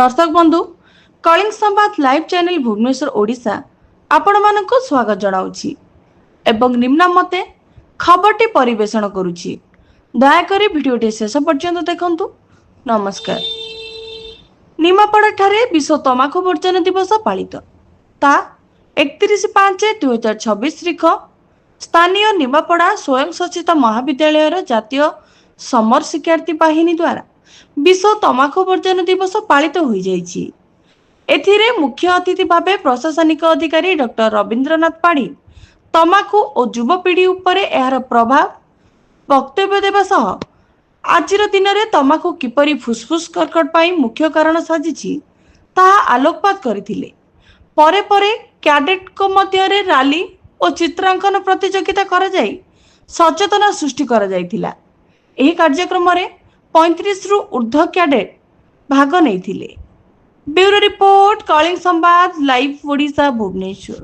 दर्शक बंधु कलिंग संवाद लाइव चैनल भुवनेश्वर ओडिशा आपण मानक स्वागत जनाऊँगी एवं निम्न मते खबरटी परिवेषण करुछि। दयाकरी भिडियोटी शेष पर्यंत देखंतु। नमस्कार। निमापड़ा ठारे विश्व तमाकू वर्जन दिवस पालित ता 31/5/2026 तारीख स्थानीय निमापड़ा स्वयं शासित महाविद्यालय जातीय समर शिक्षार्थी बाहिनी द्वारा विश्व तमाकू वर्जन दिवस पालित हो जाइछि। एथिरे मुख्य अतिथि भावे प्रशासनिक अधिकारी डॉक्टर रविंद्रनाथ पाढ़ी तमाकू और युवपीढ़ी उपरे एहार प्रभाव वक्तव्य देवा सह आजिर दिन में तमाकू किपरि फुसफुस कर्कट पाई मुख्य कारण साजिछि ताहा आलोकपात करथिले। परे परे कैडेट को मध्य रैली और चित्रांकन प्रतियोगिता करा जाई सचेतना सृष्टि करा जायतिला। एही कार्यक्रम रे 35 रु ऊर्ध्व कैडेट भाग नहीं। ब्यूरो रिपोर्ट कलिंग संवाद लाइव ओडिशा भुवनेश्वर।